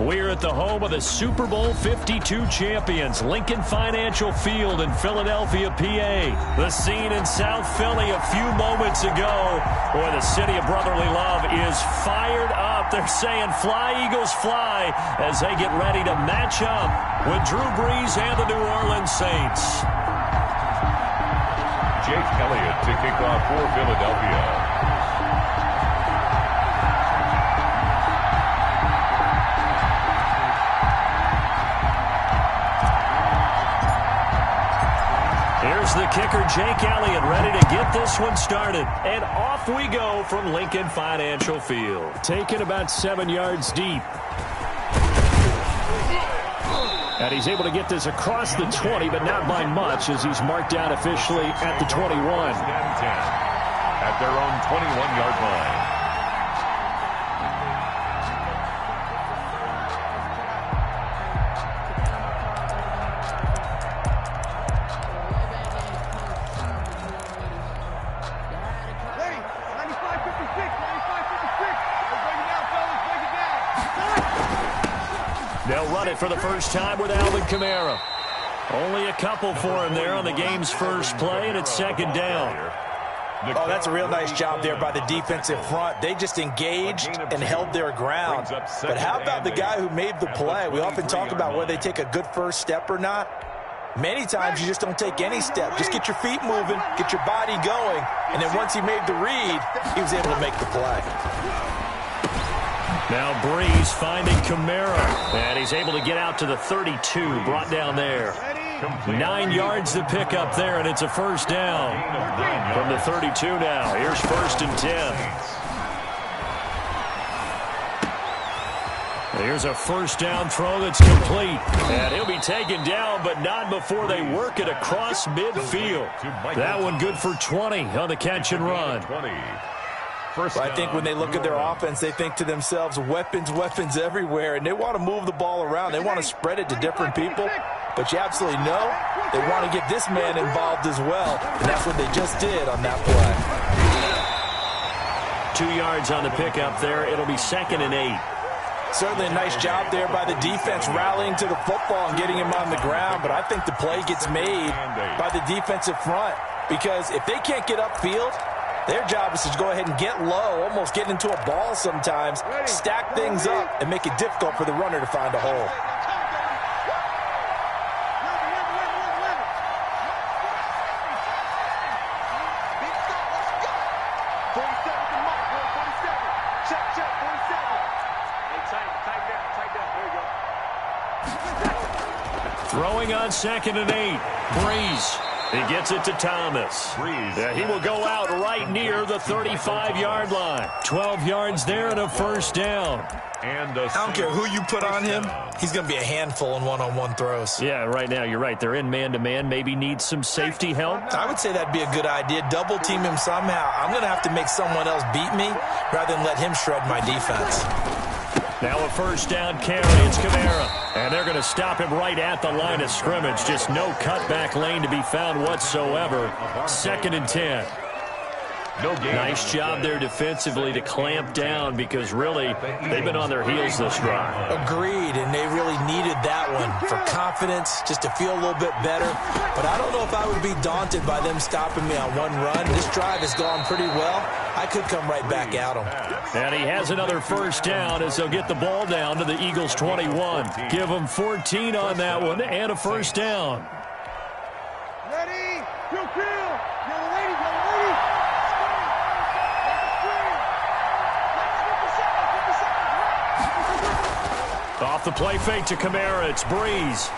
We're at the home of the Super Bowl 52 champions, Lincoln Financial Field in Philadelphia, PA. The scene in South Philly a few moments ago. Boy, the city of brotherly love is fired up. They're saying, "Fly, Eagles, fly," as they get ready to match up with Drew Brees and the New Orleans Saints. Jake Elliott to kick off for Philadelphia. Here's the kicker, Jake Elliott, ready to get this one started. And off we go from Lincoln Financial Field. Taken about 7 yards deep. And he's able to get this across the 20, but not by much, as he's marked down officially at the 21. At their own 21-yard line. They'll run it for the first time with Alvin Kamara. Only a couple for him there on the game's first play, and it's second down. Oh, that's a real nice job there by the defensive front. They just engaged and held their ground. But how about the guy who made the play? We often talk about whether they take a good first step or not. Many times you just don't take any step. Just get your feet moving, get your body going, and then once he made the read, he was able to make the play. Now Brees finding Kamara, and he's able to get out to the 32, brought down there. 9 yards to pick up there, and it's a first down from the 32 now. Here's 1st and 10. Here's a first down throw that's complete. And he'll be taken down, but not before they work it across midfield. That one good for 20 on the catch and run. I think when they look at their offense, they think to themselves, weapons, weapons everywhere, and they want to move the ball around. They want to spread it to different people, but you absolutely know they want to get this man involved as well, and that's what they just did on that play. 2 yards on the pickup there. It'll be 2nd and 8. Certainly a nice job there by the defense rallying to the football and getting him on the ground, but I think the play gets made by the defensive front, because if they can't get upfield, their job is to go ahead and get low, almost get into a ball sometimes, stack things up, and make it difficult for the runner to find a hole. Throwing on 2nd and 8. Brees. He gets it to Thomas. Yeah, he will go out right near the 35-yard line. 12 yards there and a first down. I don't care who you put on him, he's going to be a handful in one-on-one throws. Yeah, right now you're right. They're in man-to-man. Maybe needs some safety help. I would say that'd be a good idea. Double team him somehow. I'm going to have to make someone else beat me rather than let him shred my defense. Now a first down carry. It's Kamara. And they're going to stop him right at the line of scrimmage. Just no cutback lane to be found whatsoever. 2nd and 10. Nice job there defensively to clamp down, because really they've been on their heels this drive. Agreed, and they really needed that one for confidence, just to feel a little bit better. But I don't know if I would be daunted by them stopping me on one run. This drive has gone pretty well. I could come right back at them. And he has another first down as they'll get the ball down to the Eagles' 21. Give them 14 on that one and a first down. Ready? Kill, kill. Young lady, young lady. Off the play fake to Kamara, it's Brees.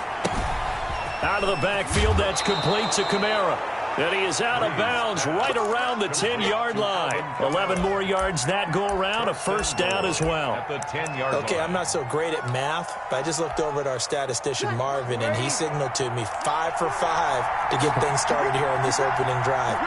Out of the backfield, that's complete to Kamara. And he is out of bounds right around the 10-yard line. 11 more yards that go around, a first down as well. Okay, I'm not so great at math, but I just looked over at our statistician, Marvin, and he signaled to me 5 for 5 to get things started here on this opening drive.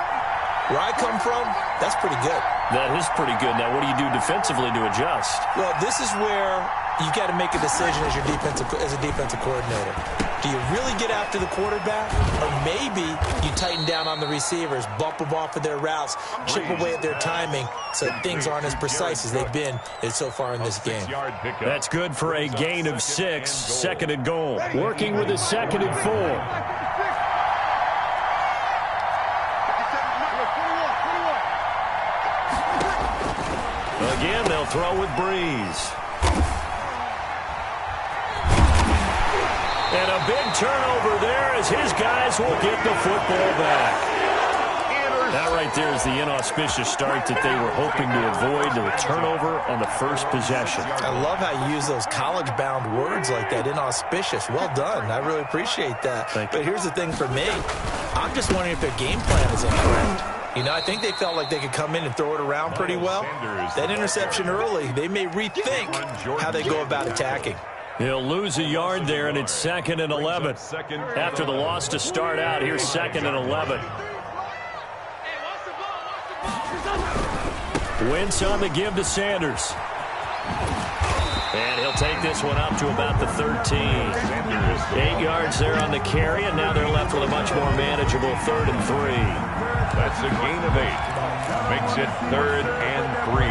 Where I come from, that's pretty good. That is pretty good. Now, what do you do defensively to adjust? Well, this is where you got to make a decision as a defensive coordinator. Do you really get after the quarterback, or maybe you tighten down on the receivers, bump them off of their routes, chip away at their timing, so things aren't as precise as they've been so far in this game? That's good for a gain of 6, second and goal. Working with a second and 4. Again, they'll throw with Breeze. And a big turnover there as his guys will get the football back. That right there is the inauspicious start that they were hoping to avoid, the turnover on the first possession. I love how you use those college-bound words like that, inauspicious. Well done. I really appreciate that. But here's the thing for me. I'm just wondering if their game plan is incorrect. You know, I think they felt like they could come in and throw it around pretty well. That interception early, they may rethink how they go about attacking. He'll lose a yard there, and it's 2nd and 11. After the loss to start out, here's 2nd and 11. Wentz on the give to Sanders. And he'll take this one up to about the 13. 8 yards there on the carry, and now they're left with a much more manageable 3rd and 3. That's a gain of 8. Makes it 3rd and 3.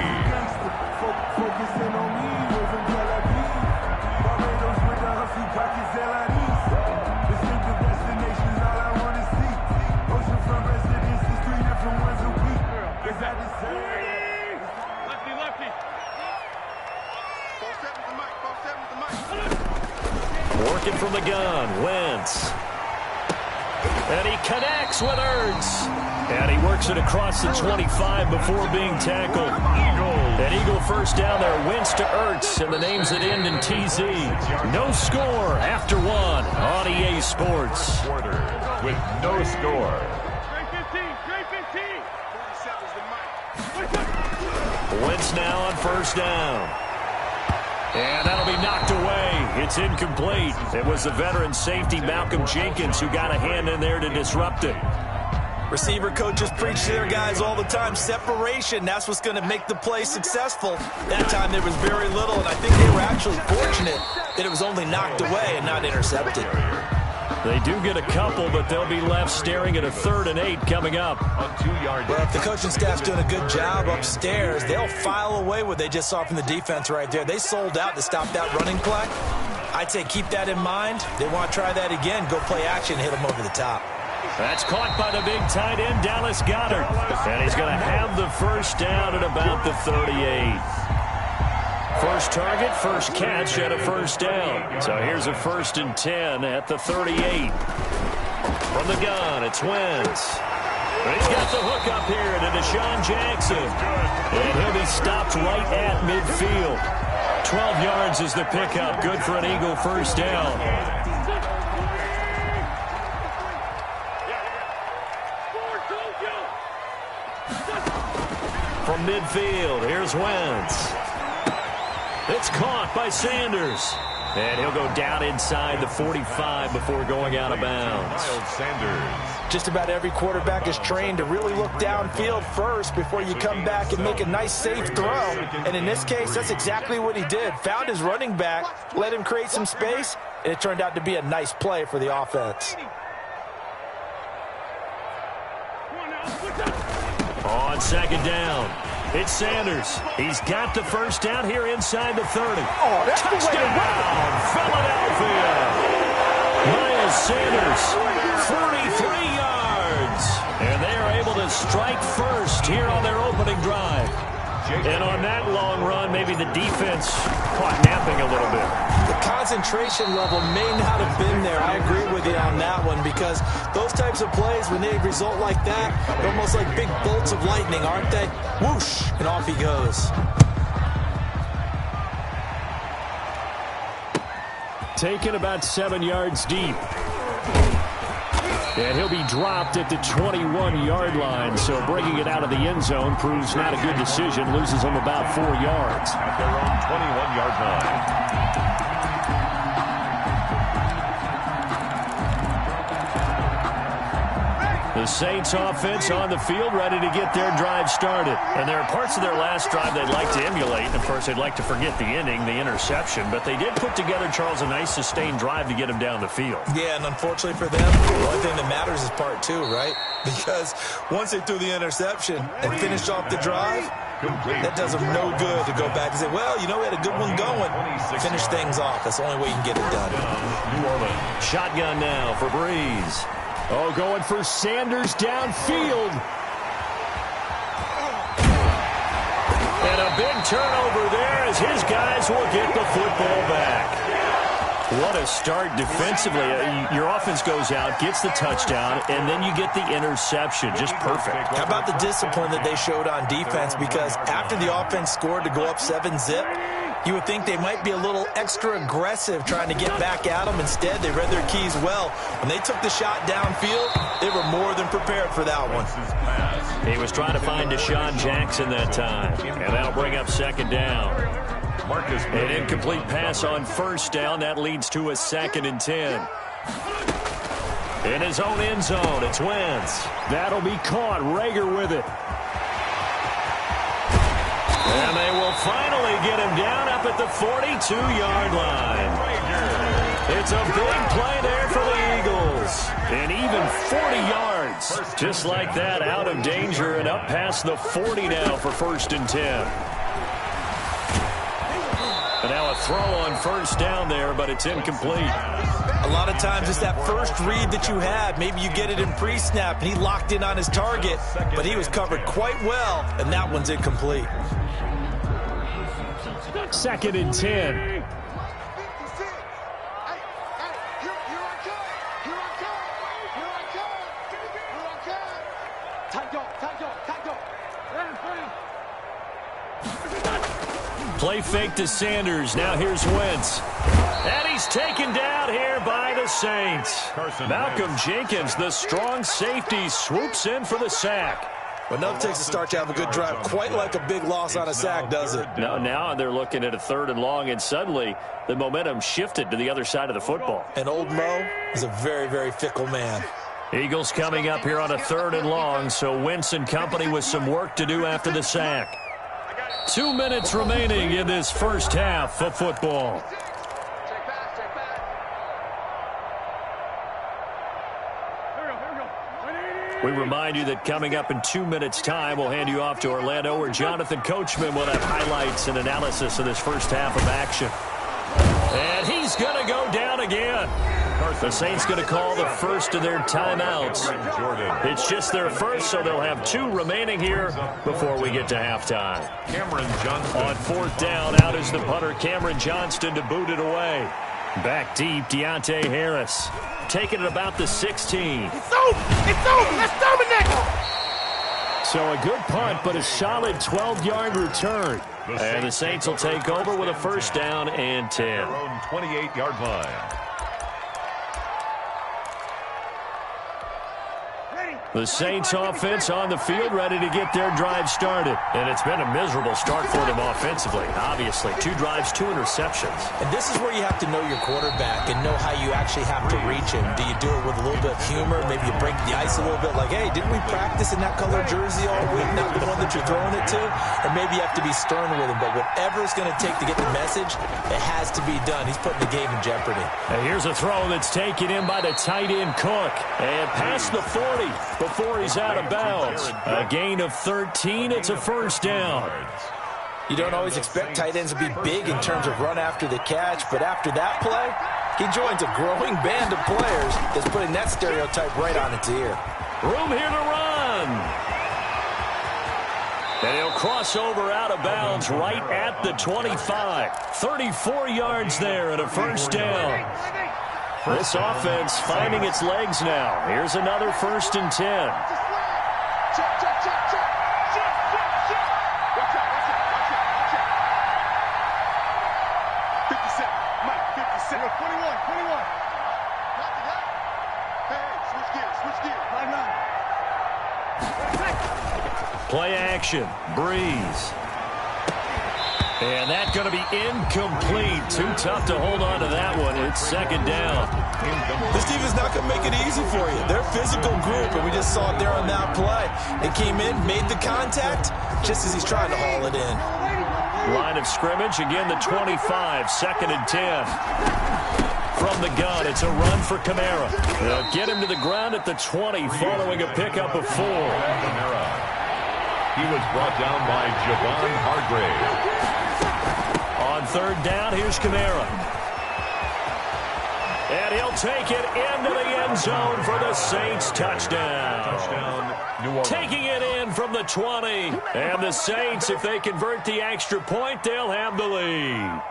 Working from the gun, Wentz. And he connects with Ertz. And he works it across the 25 before being tackled. An Eagle first down there, Wentz to Ertz, and the names that end in TZ. No score after 1 on EA Sports. With no score. Wentz now on first down. And that'll be knocked away. It's incomplete. It was the veteran safety Malcolm Jenkins who got a hand in there to disrupt it. Receiver coaches preach to their guys all the time. Separation, that's what's going to make the play successful. That time there was very little, and I think they were actually fortunate that it was only knocked away and not intercepted. They do get a couple, but they'll be left staring at a 3rd and 8 coming up. Well, if the coaching staff's doing a good job upstairs, they'll file away what they just saw from the defense right there. They sold out to stop that running play. I'd say keep that in mind. They want to try that again. Go play action, hit them over the top. That's caught by the big tight end, Dallas Goedert. And he's going to have the first down at about the 38. First target, first catch at a first down. So here's a 1st and 10 at the 38. From the gun, it's Wentz. He's got the hook up here to Deshaun Jackson. And he'll be stopped right at midfield. 12 yards is the pickup. Good for an Eagle first down. From midfield, here's Wentz. It's caught by Sanders. And he'll go down inside the 45 before going out of bounds. Just about every quarterback is trained to really look downfield first before you come back and make a nice, safe throw. And in this case, that's exactly what he did. Found his running back, let him create some space, and it turned out to be a nice play for the offense. On second down, it's Sanders. He's got the first down here inside the 30. Oh, that's touchdown, Philadelphia. Miles Sanders, 43 yards. And they are able to strike first here on their opening drive. And on that long run, maybe the defense caught napping a little bit. The concentration level may not have been there. I agree with you on that one, because those types of plays, when they result like that, they're almost like big bolts of lightning, aren't they? Whoosh, and off he goes. Taken about 7 yards deep. And he'll be dropped at the 21-yard line, so bringing it out of the end zone proves not a good decision. Loses him about 4 yards. At their own 21-yard line. The The Saints offense on the field, ready to get their drive started. And there are parts of their last drive they'd like to emulate. And, of course, they'd like to forget the inning, the interception. But they did put together, Charles, a nice sustained drive to get them down the field. Yeah, and unfortunately for them, the only thing that matters is part two, right? Because once they threw the interception and finished off the drive, that does them no good to go back and say, well, you know, we had a good one going. Finish things off. That's the only way you can get it done. New Orleans. Shotgun now for Breeze. Oh, going for Sanders downfield. And a big turnover there as his guys will get the football back. What a start defensively. Your offense goes out, gets the touchdown, and then you get the interception. Just perfect. How about the discipline that they showed on defense? Because after the offense scored to go up 7-zip, you would think they might be a little extra aggressive trying to get back at them. Instead, they read their keys well. When they took the shot downfield, they were more than prepared for that one. He was trying to find Deshaun Jackson that time, and that'll bring up second down. An incomplete pass on first down. That leads to a 2nd and 10. In his own end zone, it's Wentz. That'll be caught. Rager with it. And they will finally get him down up at the 42-yard line. It's a big play there for the Eagles. And even 40 yards. Just like that, out of danger and up past the 40 now for 1st and 10. And now a throw on first down there, but it's incomplete. A lot of times it's that first read that you had. Maybe you get it in pre-snap, and he locked in on his target, but he was covered quite well, and that one's incomplete. 2nd and 10. Play fake to Sanders. Now here's Wentz. And he's taken down here by the Saints. Malcolm Jenkins, the strong safety, swoops in for the sack. But nothing takes a start to have a good drive. Quite like a big loss on a sack, does it? Now they're looking at a 3rd and long, and suddenly the momentum shifted to the other side of the football. And old Mo is a very, very fickle man. Eagles coming up here on a 3rd and long, so Wentz and company with some work to do after the sack. 2 minutes remaining in this first half of football. We remind you that coming up in 2 minutes' time, we'll hand you off to Orlando, where Jonathan Coachman will have highlights and analysis of this first half of action. And he's going to go down again. The Saints going to call the first of their timeouts. It's just their first, so they'll have 2 remaining here before we get to halftime. Cameron Johnston. On 4th down, out is the punter, Cameron Johnston, to boot it away. Back deep, Deontay Harris. Taking it about the 16. It's over! It's over! Let's dominate! So a good punt, but a solid 12-yard return. And the Saints will take over with a 1st down and 10. Their own 28-yard line. The Saints offense on the field, ready to get their drive started. And it's been a miserable start for them offensively. Obviously, 2 drives, 2 interceptions. And this is where you have to know your quarterback and know how you actually have to reach him. Do you do it with a little bit of humor? Maybe you break the ice a little bit like, hey, didn't we practice in that color jersey all week? Not the one that you're throwing it to? Or maybe you have to be stern with him. But whatever it's going to take to get the message, it has to be done. He's putting the game in jeopardy. And here's a throw that's taken in by the tight end Cook. And past the 40 before he's out of bounds. A gain of 13. It's a 1st down. You don't always expect tight ends to be big in terms of run after the catch, but after that play, he joins a growing band of players that's putting that stereotype right on its ear. Room here to run. And he'll cross over out of bounds right at the 25. 34 yards there and a 1st down. This offense finding its legs now. Here's another 1st and 10. Play action. Breeze. And that's going to be incomplete. Too tough to hold on to that one. It's second down. This defense is not going to make it easy for you. They're a physical group, and we just saw it there on that play. They came in, made the contact, just as he's trying to haul it in. Line of scrimmage, again the 25, second and 10. From the gun, it's a run for Kamara. They'll get him to the ground at the 20 following a pickup of 4. He was brought down by Javon Hargrave. On third down, here's Kamara. And he'll take it into the end zone for the Saints touchdown. New Orleans. Taking it in from the 20. And the Saints, if they convert the extra point, they'll have the lead.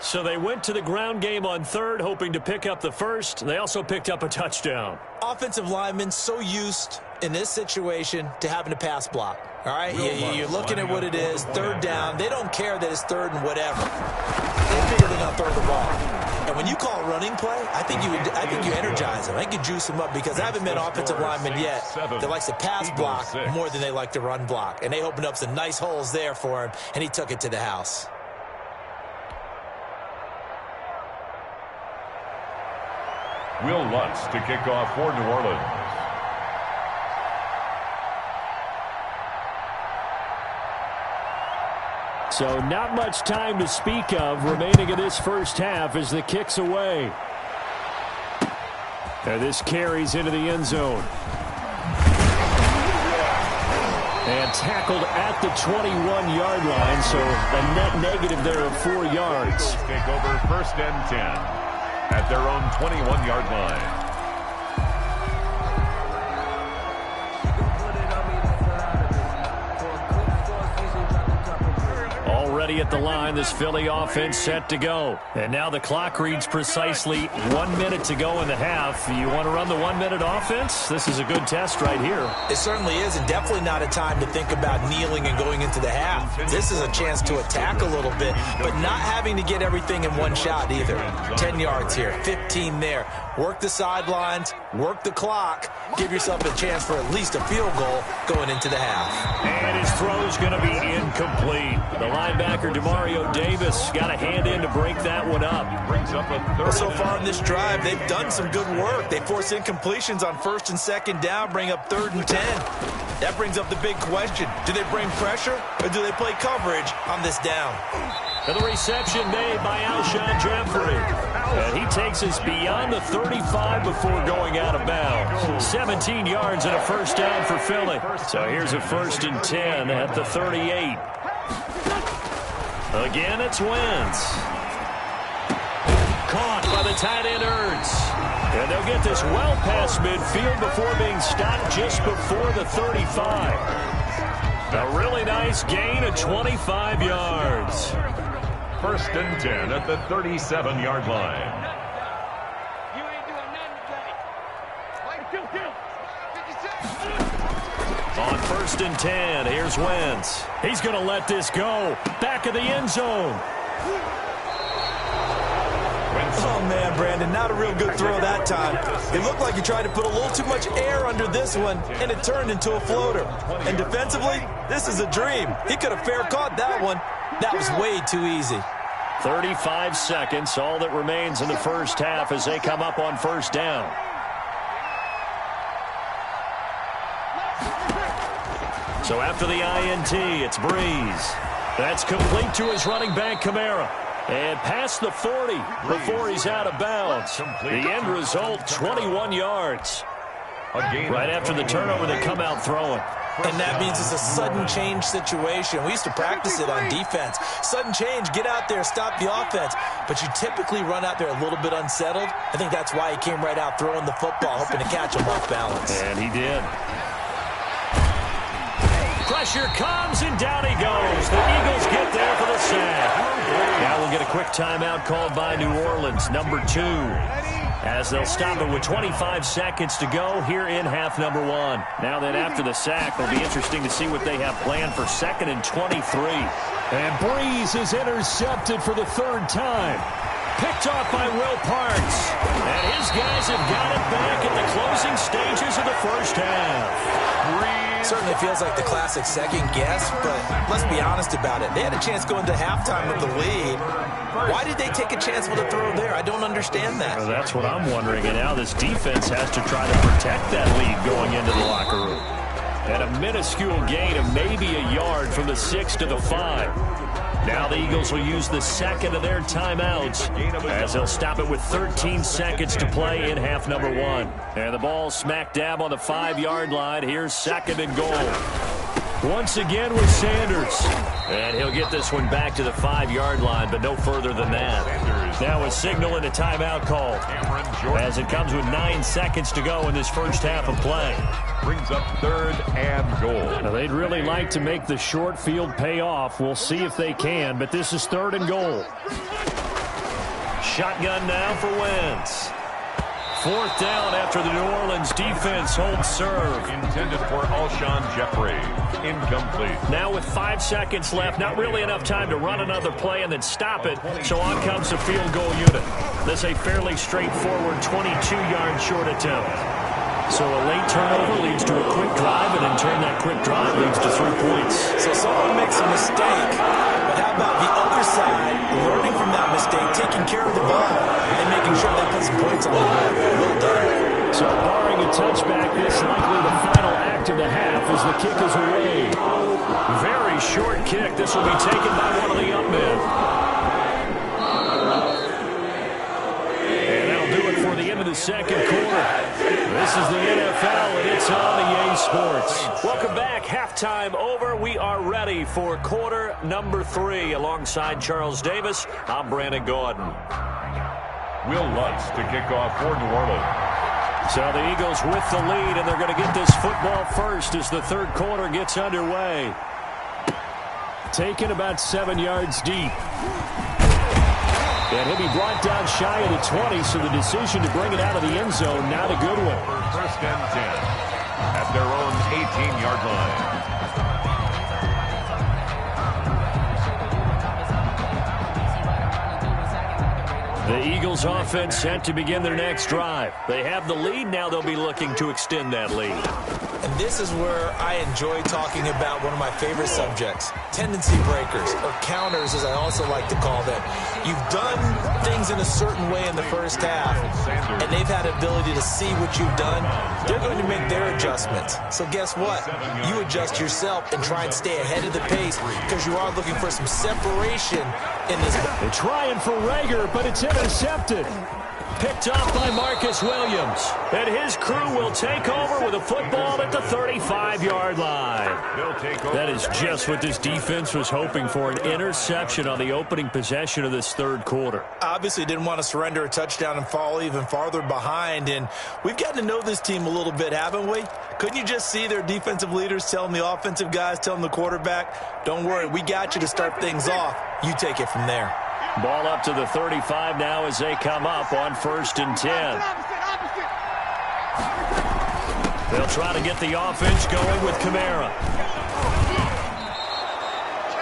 So they went to the ground game on third, hoping to pick up the first. They also picked up a touchdown. Offensive linemen so used in this situation to having to pass block. All right, you're looking at what it is, third down. They don't care that it's third and whatever. They figure they're going to throw the ball. And when you call a running play, I think you energize them. I think you juice them up because I haven't met offensive linemen yet that likes to pass block more than they like to run block. And they opened up some nice holes there for him, and he took it to the house. Will Lutz to kick off for New Orleans. So not much time to speak of remaining in this first half as the kick's away. And this carries into the end zone. And tackled at the 21-yard line, so a net negative there of 4 yards. Take over first and 10 at their own 21-yard line. Already at the line, this Philly offense set to go. And now the clock reads precisely 1 minute to go in the half. You want to run the 1 minute offense? This is a good test right here. It certainly is, and definitely not a time to think about kneeling and going into the half. This is a chance to attack a little bit, but not having to get everything in one shot either. 10 yards here, 15 there. Work the sidelines, work the clock, give yourself a chance for at least a field goal going into the half. And his throw's going to be incomplete. The linebacker, DeMario Davis, got a hand in to break that one up. Brings up a third. So far in this drive, they've done some good work. They force incompletions on first and second down, bring up 3rd and 10. That brings up the big question. Do they bring pressure or do they play coverage on this down? And the reception made by Alshon Jeffrey. And he takes us beyond the 35 before going out of bounds. 17 yards and a first down for Philly. So here's a 1st and 10 at the 38. Again, it's Wentz. Caught by the tight end Ertz. And they'll get this well past midfield before being stopped just before the 35. A really nice gain of 25 yards. 1st and 10 at the 37-yard line. You ain't doing nothing today. On 1st and 10, here's Wentz. He's going to let this go. Back of the end zone. Oh, man, Brandon, not a real good throw that time. It looked like he tried to put a little too much air under this one, and it turned into a floater. And defensively, this is a dream. He could have fair caught that one. That was way too easy. 35 seconds, all that remains in the first half as they come up on 1st down. So after the INT, it's Breeze. That's complete to his running back, Kamara. And past the 40 before he's out of bounds. The end result, 21 yards. Right after the turnover, they come out throwing. And that means it's a sudden change situation. We used to practice it on defense. Sudden change, get out there, stop the offense. But you typically run out there a little bit unsettled. I think that's why he came right out throwing the football, hoping to catch him off balance. And he did. Pressure comes, and down he goes. The Eagles get there for the sack. Now we'll get a quick timeout called by New Orleans, number 2. As they'll stop it with 25 seconds to go here in half number 1. Now then, after the sack, it'll be interesting to see what they have planned for 2nd and 23. And Breeze is intercepted for the 3rd time. Picked off by Will Parks. And his guys have got it back in the closing stages of the first half. Breeze Certainly feels like the classic second guess, but let's be honest about it. They had a chance going to halftime with the lead. Why did they take a chance with a throw there? I don't understand that. Well, that's what I'm wondering. And now this defense has to try to protect that lead going into the locker room. And a minuscule gain of maybe a yard from the 6 to the 5. Now the Eagles will use the second of their timeouts as they'll stop it with 13 seconds to play in half number 1. And the ball smack dab on the 5-yard line. Here's second and goal. Once again with Sanders. And he'll get this one back to the 5-yard line, but no further than that. Now a signal and a timeout call as it comes with 9 seconds to go in this first half of play. Brings up third and goal. Now they'd really like to make the short field pay off. We'll see if they can, but this is third and goal. Shotgun now for Wentz. Fourth down after the New Orleans defense holds serve. Intended for Alshon Jeffrey. Incomplete. Now with 5 seconds left, not really enough time to run another play and then stop it, so on comes the field goal unit. This a fairly straightforward 22-yard short attempt. So a late turnover leads to a quick drive, and in turn that quick drive leads to 3 points. So someone makes a mistake, but how about the other side, learning from that mistake, taking care of the ball, and making sure they put some points on the board. Well done. So barring a touchback, this likely the final act of the half as the kick is away. Very short kick. This will be taken by one of the young men. And that'll do it for the end of the second quarter. This is the NFL, and it's on EA Sports. Welcome back. Halftime over. We are ready for quarter number 3. Alongside Charles Davis, I'm Brandon Gordon. Will Lutz to kick off for New Orleans. So the Eagles with the lead, and they're going to get this football first as the third quarter gets underway. Taken about 7 yards deep. And he'll be brought down shy of the 20, so the decision to bring it out of the end zone, not a good one. First and 10 at their own 18-yard line. The Eagles offense set to begin their next drive. They have the lead. Now they'll be looking to extend that lead. And this is where I enjoy talking about one of my favorite subjects, tendency breakers, or counters as I also like to call them. You've done things in a certain way in the first half, and they've had ability to see what you've done. They're going to make their adjustments. So guess what? You adjust yourself and try and stay ahead of the pace because you are looking for some separation in this. They're trying for Rager, but it's intercepted. Picked off by Marcus Williams. And his crew will take over with a football at the 35-yard line. That is just what this defense was hoping for, an interception on the opening possession of this third quarter. Obviously didn't want to surrender a touchdown and fall even farther behind. And we've gotten to know this team a little bit, haven't we? Couldn't you just see their defensive leaders telling the offensive guys, telling the quarterback, don't worry, we got you to start things off. You take it from there. Ball up to the 35 now as they come up on first and 10. They'll try to get the offense going with Kamara.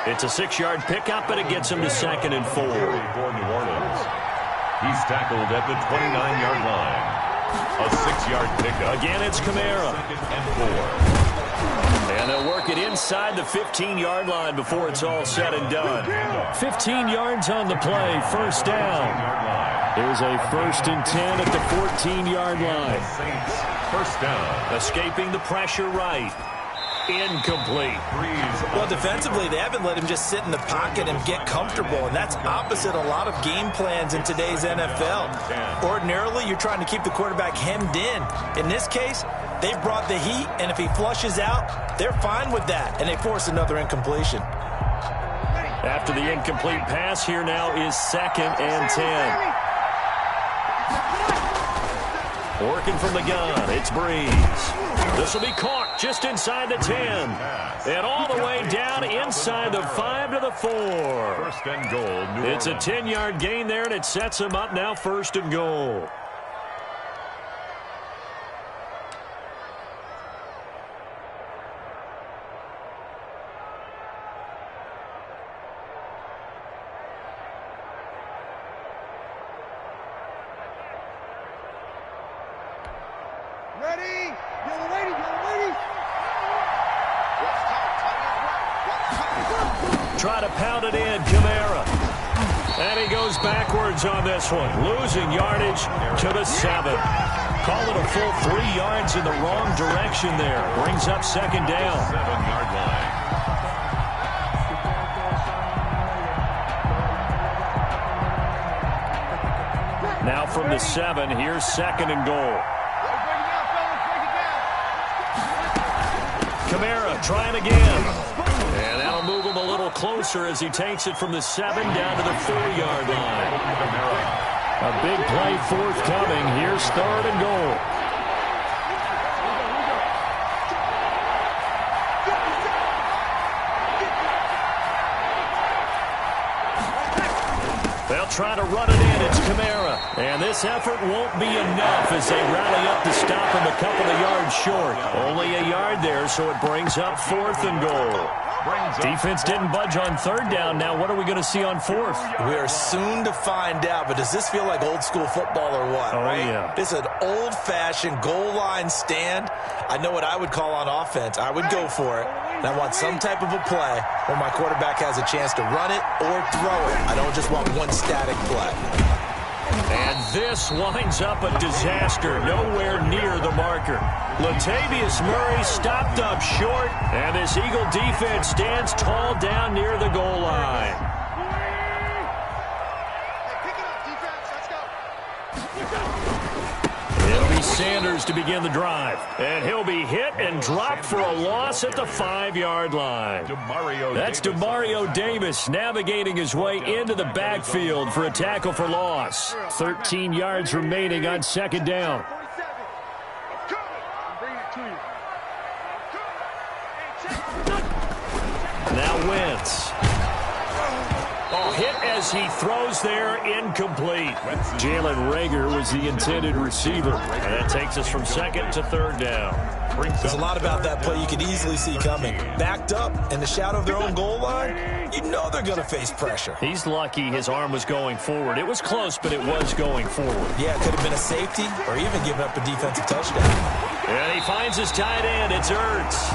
It's a 6-yard pickup, but it gets him to second and 4. For New Orleans. He's tackled at the 29-yard line. A 6-yard pickup. Again, it's Kamara. And 4. And they'll work it inside the 15-yard line before it's all said and done. 15 yards on the play, first down. There's a first and 10 at the 14-yard line. First down. Escaping the pressure right. Incomplete. Well, defensively, they haven't let him just sit in the pocket and get comfortable, and that's opposite a lot of game plans in today's NFL. Ordinarily, you're trying to keep the quarterback hemmed in. In this case, they've brought the heat, and if he flushes out, they're fine with that, and they force another incompletion. After the incomplete pass, here now is second and 10. Working from the gun, it's Breeze. This will be caught just inside the 10. And all the way down inside the 5 to the 4. First and goal. It's a 10-yard gain there, and it sets them up now first and goal. try to pound it in. Kamara. And he goes backwards on this one, losing yardage to the 7. Call it a full 3 yards in the wrong direction there. Brings up second down. 7-yard line. Now from the 7, here's second and goal. Kamara trying again. And that'll move him a little closer as he takes it from the 7 down to the 4-yard line. A big play forthcoming. Here's third and goal. They'll try to run it in. It's Kamara. And this effort won't be enough as they rally up to stop him a couple of yards short. Only a yard there, so it brings up fourth and goal. Defense didn't budge on third down. Now what are we going to see on fourth? We are soon to find out, but does this feel like old school football or what? Oh, right? yeah. This is an old-fashioned goal line stand. I know what I would call on offense. I would go for it. And I want some type of a play where my quarterback has a chance to run it or throw it. I don't just want one static play. And this winds up a disaster, nowhere near the marker. Latavius Murray stopped up short, and this Eagle defense stands tall down near the goal line. It'll be Sanders to begin the drive, and he'll be hit and dropped for a loss at the 5-yard line. That's Demario Davis navigating his way into the backfield for a tackle for loss. 13 yards remaining on second down. Now Wentz. Hit as he throws there, incomplete. Jalen Reagor was the intended receiver. And that takes us from second to third down. There's a lot about that play you could easily see coming. Backed up in the shadow of their own goal line, you know they're going to face pressure. He's lucky his arm was going forward. It was close, but it was going forward. Yeah, it could have been a safety or even given up a defensive touchdown. And he finds his tight end. It's Ertz.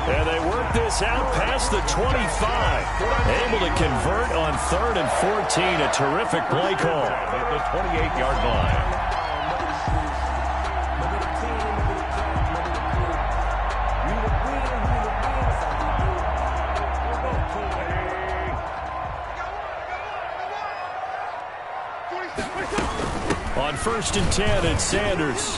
And they work this out past the 25. Able to convert on 3rd and 14. A terrific play call. At the 28-yard line. On 1st and 10, it's Sanders.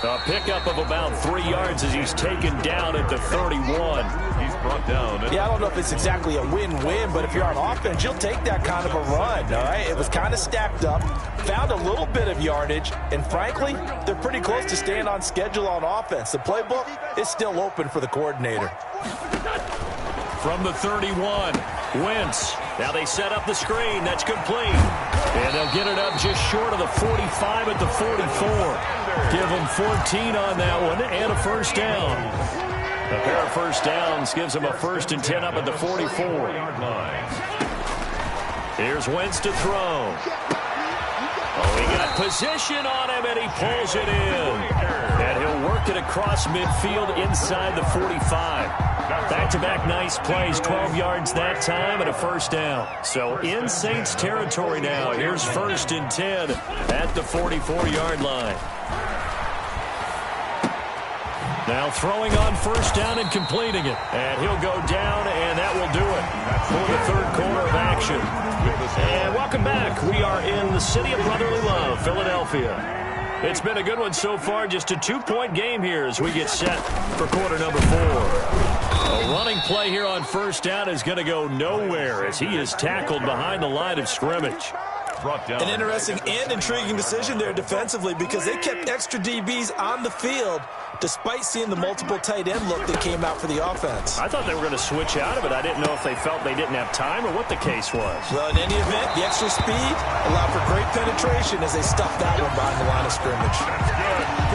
A pickup of about 3 yards as he's taken down at the 31. He's brought down. Yeah, I don't know if it's exactly a win-win, but if you're on offense, you'll take that kind of a run, all right? It was kind of stacked up, found a little bit of yardage, and frankly, they're pretty close to staying on schedule on offense. The playbook is still open for the coordinator. From the 31, Wentz. Now they set up the screen. That's complete. And they'll get it up just short of the 45 at the 44. Give them 14 on that one and a first down. A pair of first downs gives them a 1st and 10 up at the 44-yard line. Here's Wentz to throw. Oh, he got position on him, and he pulls it in. And he'll work it across midfield inside the 45. Back-to-back nice plays, 12 yards that time and a first down. So in Saints territory now. Here's 1st and 10 at the 44-yard line. Now throwing on first down and completing it. And he'll go down, and that will do it for the 3rd quarter of action. And welcome back. We are in the city of brotherly love, Philadelphia. It's been a good one so far. Just a 2-point game here as we get set for quarter number 4. A running play here on first down is going to go nowhere as he is tackled behind the line of scrimmage. An interesting and intriguing decision there defensively because they kept extra DBs on the field despite seeing the multiple tight end look that came out for the offense. I thought they were going to switch out of it. I didn't know if they felt they didn't have time or what the case was. Well, in any event, the extra speed allowed for great penetration as they stuffed that one behind the line of scrimmage.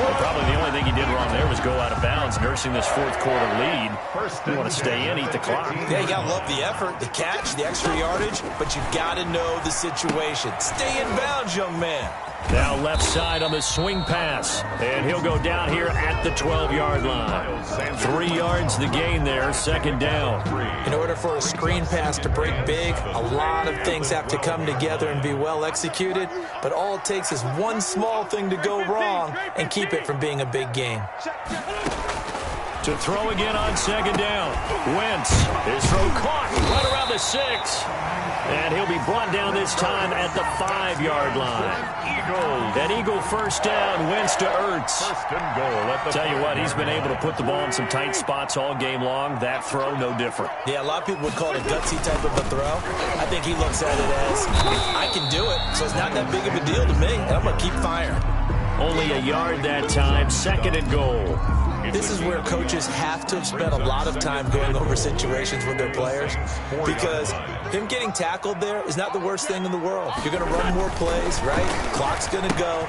Well, probably the only thing he did wrong there was go out of bounds, nursing this 4th quarter lead. You want to stay in, eat the clock. Yeah, you got to love the effort, the catch, the extra yardage, but you got to know the situation. Stay in bounds, young man. Now left side on the swing pass. And he'll go down here at the 12-yard line. 3 yards the gain there, second down. In order for a screen pass to break big, a lot of things have to come together and be well executed. But all it takes is one small thing to go wrong and keep it from being a big gain. To throw again on second down. Wentz, his throw caught right around the 6. And he'll be brought down this time at the 5-yard line. An Eagle first down, Wentz to Ertz. First and goal at the Tell you what, he's been able to put the ball in some tight spots all game long. That throw, no different. Yeah, a lot of people would call it a gutsy type of a throw. I think he looks at it as, I can do it, so it's not that big of a deal to me, and I'm going to keep firing. Only a yard that time, second and goal. This is where coaches have to have spent a lot of time going over situations with their players, because him getting tackled there is not the worst thing in the world. You're going to run more plays, right? Clock's going to go.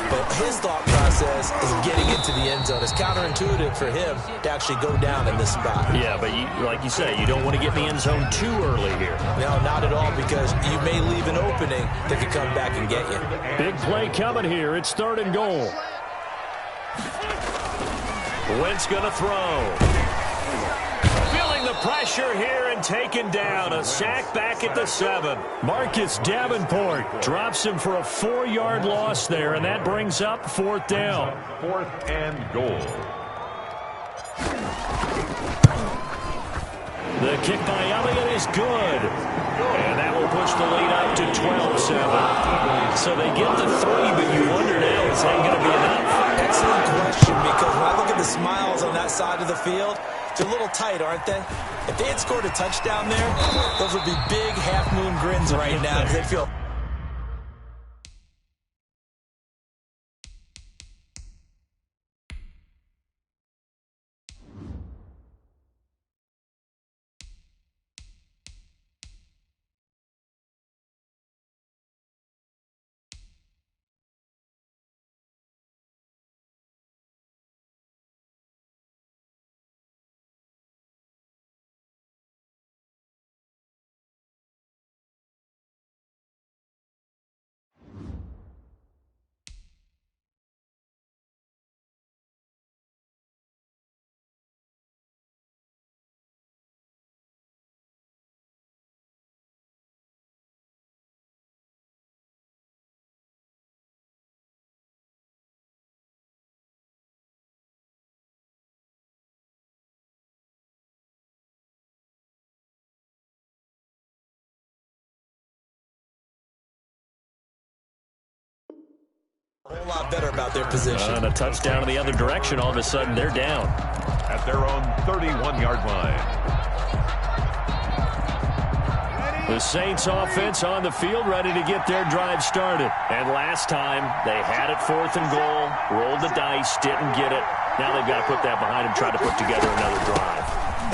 But his thought process is getting into the end zone. It's counterintuitive for him to actually go down in this spot. Yeah, but like you say, you don't want to get in the end zone too early here. No, not at all, because you may leave an opening that could come back and get you. Big play coming here. It's third and goal. Wentz going to throw. Feeling the pressure here and taken down. A sack back at the 7. Marcus Davenport drops him for a 4-yard loss there, and that brings up fourth down. Fourth and goal. The kick by Elliott is good. And that will push the lead up to 12-7. So they get the 3, but you wonder now, is that going to be enough? Excellent question, because when I look at the smiles on that side of the field, they're a little tight, aren't they? If they had scored a touchdown there, those would be big half-moon grins right now, because they feel... a whole lot better about their position. And a touchdown in the other direction, all of a sudden they're down. At their own 31-yard line. The Saints offense on the field, ready to get their drive started. And last time, they had it fourth and goal, rolled the dice, didn't get it. Now they've got to put that behind them, try to put together another drive.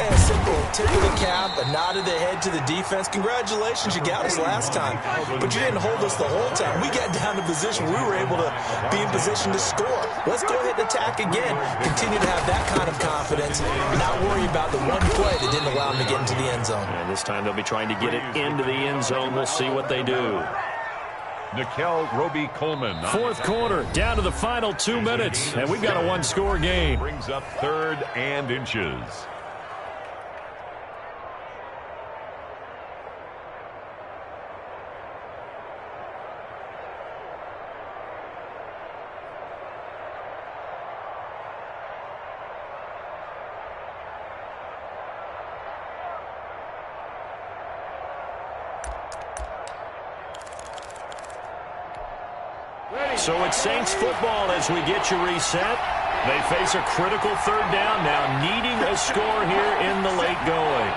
A simple tip of the cap, a nod of the head to the defense. Congratulations, you got us last time, but you didn't hold us the whole time. We got down to position. We were able to be in position to score. Let's go ahead and attack again. Continue to have that kind of confidence, not worry about the one play that didn't allow them to get into the end zone. And this time they'll be trying to get it into the end zone. We'll see what they do. Nikel Roby-Coleman. Fourth quarter, down to the final 2 minutes, and we've got a one-score game. Brings up third and inches. So it's Saints football as we get you reset. They face a critical third down now, needing a score here in the late going.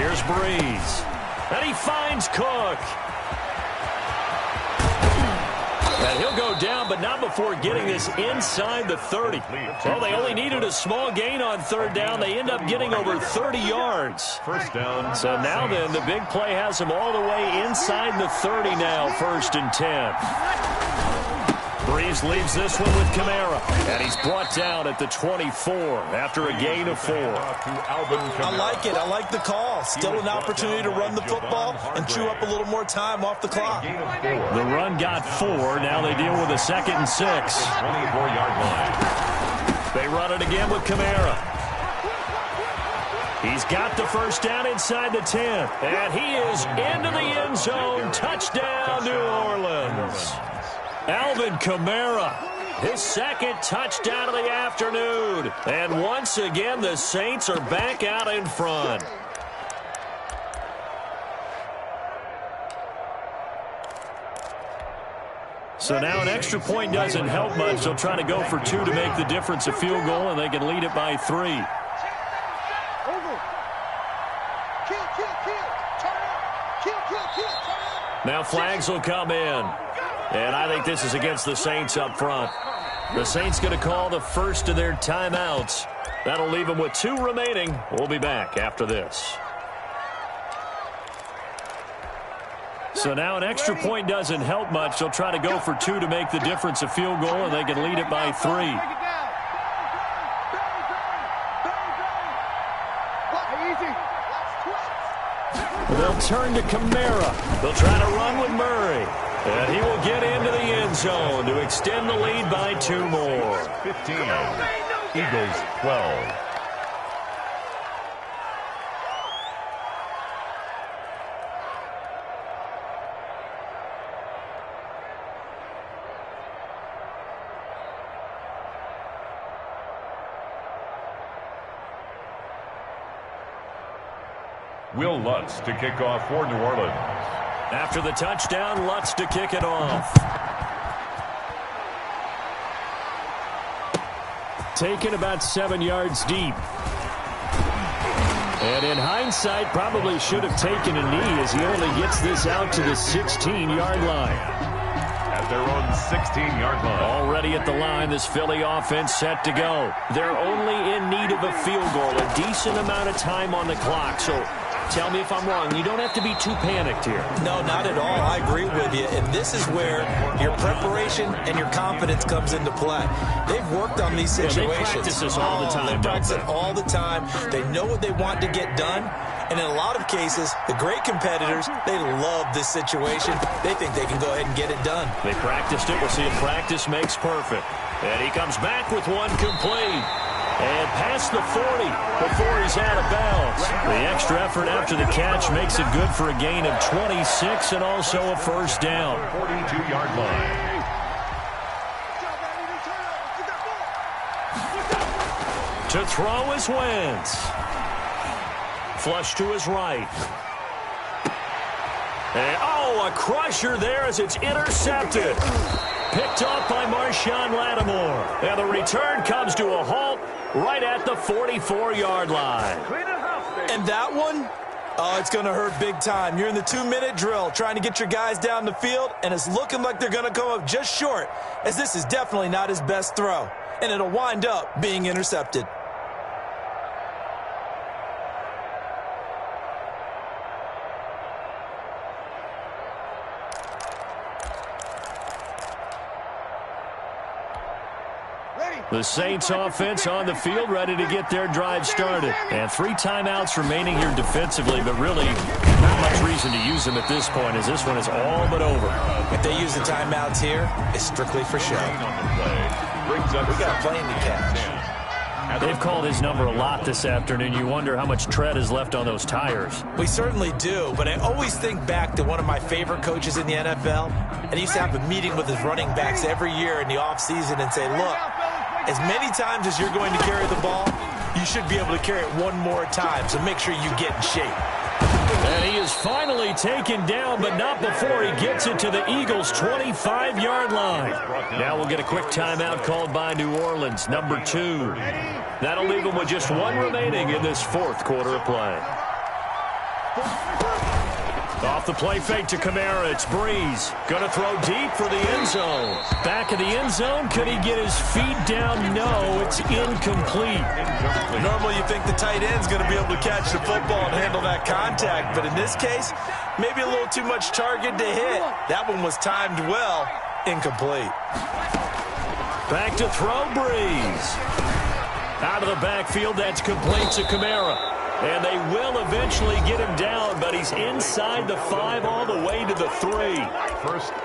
Here's Breeze. And he finds Cook. And he'll go down, but not before getting this inside the 30. Well, they only needed a small gain on third down. They end up getting over 30 yards. First down. So now then, the big play has them all the way inside the 30 now, 1st and 10. Breeze leaves this one with Kamara, and he's brought down at the 24 after a gain of 4. I like it. I like the call. Still an opportunity to run the football and chew up a little more time off the clock. The run got 4. Now they deal with a 2nd and 6. 24-yard line. They run it again with Kamara. He's got the first down inside the 10. And he is into the end zone. Touchdown, New Orleans. Alvin Kamara, his 2nd touchdown of the afternoon. And once again, the Saints are back out in front. So now an extra point doesn't help much. They'll try to go for 2 to make the difference a field goal, and they can lead it by 3. Now flags will come in. And I think this is against the Saints up front. The Saints going to call the first of their timeouts. That'll leave them with 2 remaining. We'll be back after this. So now an extra point doesn't help much. They'll try to go for 2 to make the difference a field goal, and they can lead it by 3. They'll turn to Kamara. They'll try to run with Murray. And he will get into the end zone to extend the lead by 2 more. 15. Eagles 12. Will Lutz to kick off for New Orleans. After the touchdown, Lutz to kick it off. Taken about 7 yards deep. And in hindsight, probably should have taken a knee as he only gets this out to the 16-yard line. At their own 16-yard line. Already at the line, this Philly offense set to go. They're only in need of a field goal, a decent amount of time on the clock. So tell me if I'm wrong. You don't have to be too panicked here. No, not at all. I agree with you. And this is where your preparation and your confidence comes into play. They've worked on these situations. They practice this all the time. They practice it all the time. They know what they want to get done. And in a lot of cases, the great competitors, they love this situation. They think they can go ahead and get it done. They practiced it. We'll see if practice makes perfect. And he comes back with one complete. And past the 40 before he's out of bounds. The extra effort after the catch makes it good for a gain of 26 and also a first down. 42-yard line. To throw is Wentz. Flush to his right. And, a crusher there as it's intercepted. Picked off by Marshawn Lattimore. And the return comes to a halt right at the 44-yard line. And that one, it's going to hurt big time. You're in the 2-minute drill trying to get your guys down the field, and it's looking like they're going to come up just short, as this is definitely not his best throw. And it'll wind up being intercepted. The Saints offense on the field ready to get their drive started. And 3 timeouts remaining here defensively, but really not much reason to use them at this point as this one is all but over. If they use the timeouts here, it's strictly for show. We got a plane to catch. They've called his number a lot this afternoon. You wonder how much tread is left on those tires. We certainly do, but I always think back to one of my favorite coaches in the NFL, and he used to have a meeting with his running backs every year in the offseason and say, look, as many times as you're going to carry the ball, you should be able to carry it one more time, so make sure you get in shape. And he is finally taken down, but not before he gets it to the Eagles' 25-yard line. Now we'll get a quick timeout called by New Orleans, number 2. That'll leave them with just 1 remaining in this 4th quarter of play. Off the play fake to Kamara, it's Breeze. Going to throw deep for the end zone. Back of the end zone, could he get his feet down? No, it's incomplete. Normally you think the tight end's going to be able to catch the football and handle that contact, but in this case, maybe a little too much target to hit. That one was timed well, Incomplete. Back to throw, Breeze. Out of the backfield, that's complete to Kamara. And they will eventually get him down, but he's inside the 5 all the way to the 3.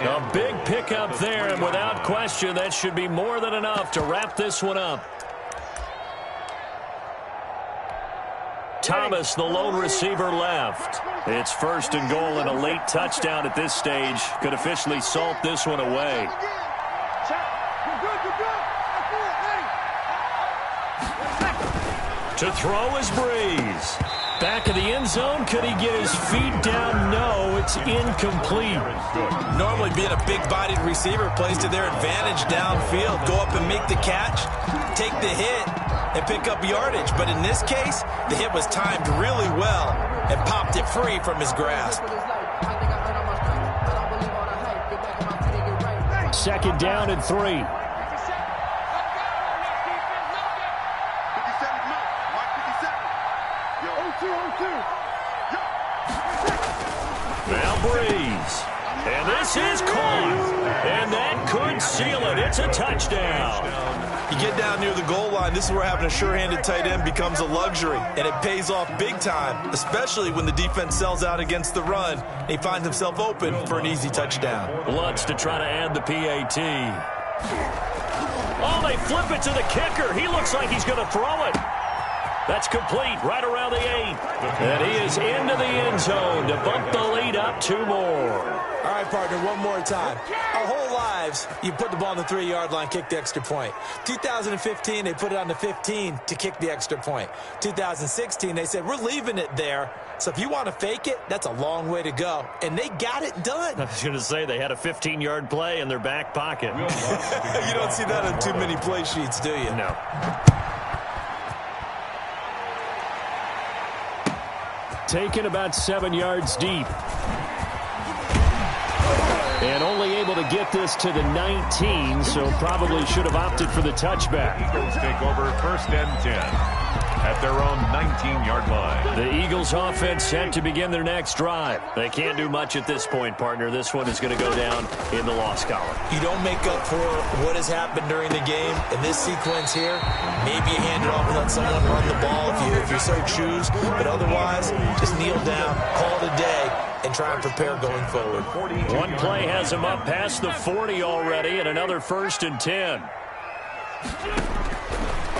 A big pickup there, and without question, that should be more than enough to wrap this one up. Thomas, the lone receiver, left. It's 1st and goal, and a late touchdown at this stage could officially salt this one away. To throw is Breeze. Back of the end zone. Could he get his feet down? No, it's incomplete. Normally being a big-bodied receiver plays to their advantage downfield. Go up and make the catch, take the hit, and pick up yardage. But in this case, the hit was timed really well and popped it free from his grasp. 2nd down and 3. Now Breeze. And this is caught. And that could seal it. It's a touchdown. You get down near the goal line, this is where having a sure-handed tight end becomes a luxury. And it pays off big time, especially when the defense sells out against the run. And he finds himself open for an easy touchdown. Lutz to try to add the PAT. Oh, they flip it to the kicker. He looks like he's going to throw it. That's complete right around the 8. And he is into the end zone to bump the lead up 2 more. All right, partner, one more time. Our whole lives, you put the ball on the 3-yard line, kick the extra point. 2015, they put it on the 15 to kick the extra point. 2016, they said, we're leaving it there. So if you want to fake it, that's a long way to go. And they got it done. I was going to say they had a 15-yard play in their back pocket. You don't see that on too many play sheets, do you? No. Taken about 7 yards deep. And only able to get this to the 19, so probably should have opted for the touchback. Eagles take over 1st and 10 at their own 19-yard line. The Eagles offense set to begin their next drive. They can't do much at this point, partner. This one is going to go down in the loss column. You don't make up for what has happened during the game. In this sequence here, maybe you hand it off and let someone run the ball if you so choose. But otherwise, just kneel down, call it a day, and try and prepare going forward. One play has him up past the 40 already, and another 1st and 10.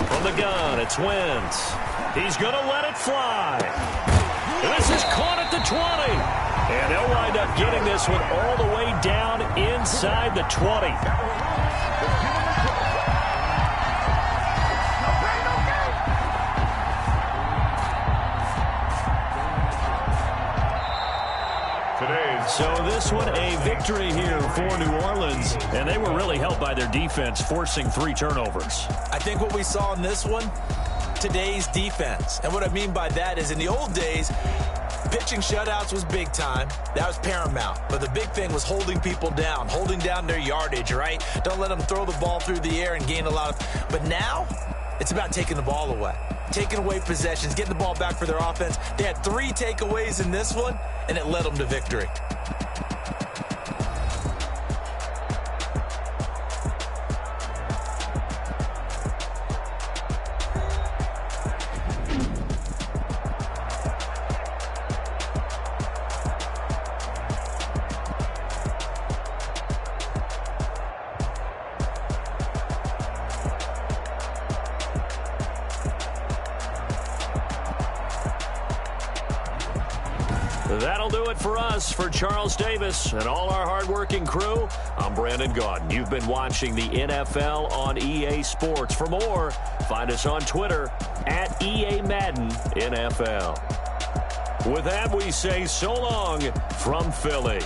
From the gun, it's Wentz. He's going to let it fly. This is caught at the 20. And they'll wind up getting this one all the way down inside the 20. So this one a victory here for New Orleans, and they were really helped by their defense, forcing 3 turnovers. I think what we saw in this one, today's defense. And what I mean by that is in the old days, pitching shutouts was big time. That was paramount. But the big thing was holding people down, holding down their yardage, right? Don't let them throw the ball through the air and gain a lot of... But now, it's about taking the ball away. Taking away possessions, getting the ball back for their offense. They had 3 takeaways in this one, and it led them to victory. That'll do it for us. For Charles Davis and all our hardworking crew, I'm Brandon Gaudin. You've been watching the NFL on EA Sports. For more, find us on Twitter at EA Madden NFL. With that, we say so long from Philly.